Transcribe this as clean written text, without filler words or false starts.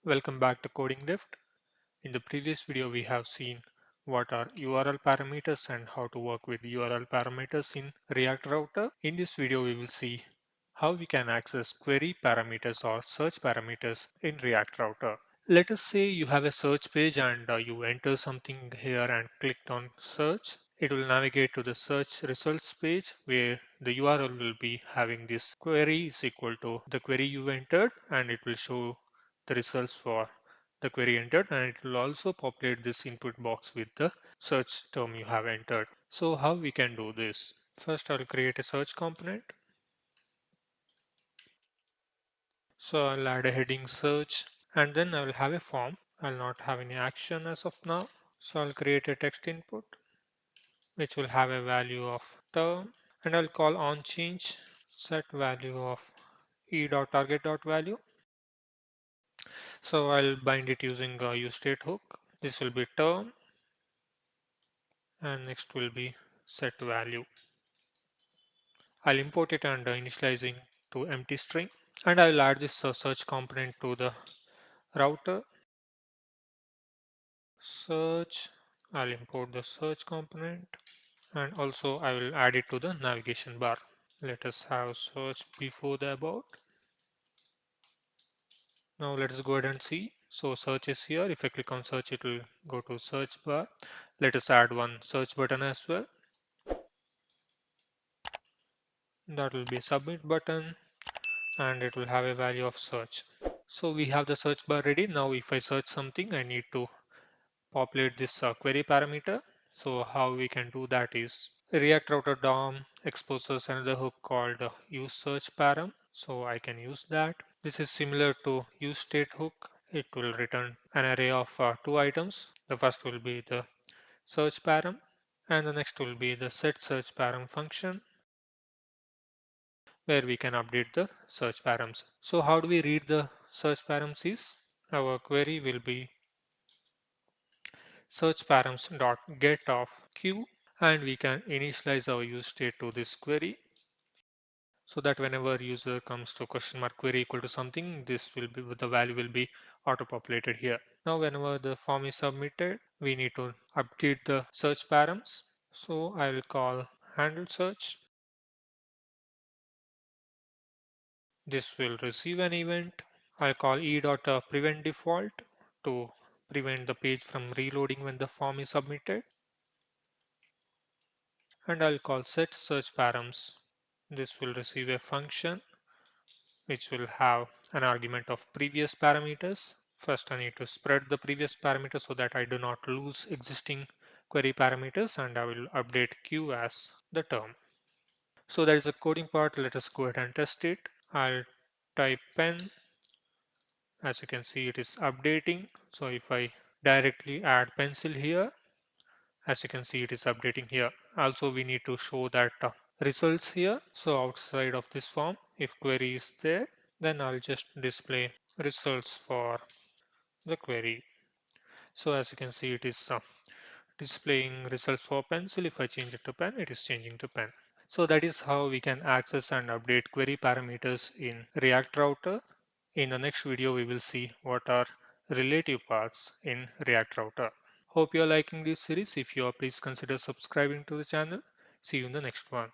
Welcome back to Coding Lift. In the previous video, we have seen what are URL parameters and how to work with URL parameters in React Router. In this video, we will see how we can access query parameters or search parameters in React Router. Let us say you have a search page and you enter something here and clicked on search. It will navigate to the search results page where the URL will be having this query is equal to the query you entered, and it will show the results for the query entered, and it will also populate this input box with the search term you have entered. So how we can do this? First, I'll create a search component. So I'll add a heading search, and then I will have a form. I'll not have any action as of now. So I'll create a text input which will have a value of term, and I'll call on change set value of e.target.value. So I'll bind it using a useState hook. This will be term, and next will be set value. I'll import it and initializing to empty string, and I'll add this search component to the router. Search, I'll import the search component, and also I will add it to the navigation bar. Let us have search before the about. Now let's go ahead and see. So search is here. If I click on search, it will go to search bar. Let us add one search button as well. That will be submit button, and it will have a value of search. So we have the search bar ready. Now if I search something, I need to populate this query parameter. So how we can do that is React Router DOM exposes another hook called use search param. So I can use that. This is similar to use state hook. It will return an array of two items. The first will be the search param, and the next will be the set search param function, where we can update the search params. So how do we read the search params is our query will be search params dot get of q, and we can initialize our use state to this query, so that whenever user comes to question mark query equal to something, this will be the value will be auto populated here. Now whenever the form is submitted, we need to update the search params. So I will call handle search. This will receive an event. I'll call e.prevent default to prevent the page from reloading when the form is submitted. And I'll call set search params. This will receive a function which will have an argument of previous parameters. First, I need to spread the previous parameters so that I do not lose existing query parameters, and I will update q as the term. So that is the coding part. Let us go ahead and test it. I'll type pen. As you can see, it is updating. So if I directly add pencil here, as you can see, it is updating here. Also, we need to show that results here. So outside of this form, if query is there, then I'll just display results for the query. So as you can see, it is displaying results for pencil. If I change it to pen, it is changing to pen. So that is how we can access and update query parameters in React Router. In the next video, we will see what are relative paths in React Router. Hope you are liking this series. If you are, please consider subscribing to the channel. See you in the next one.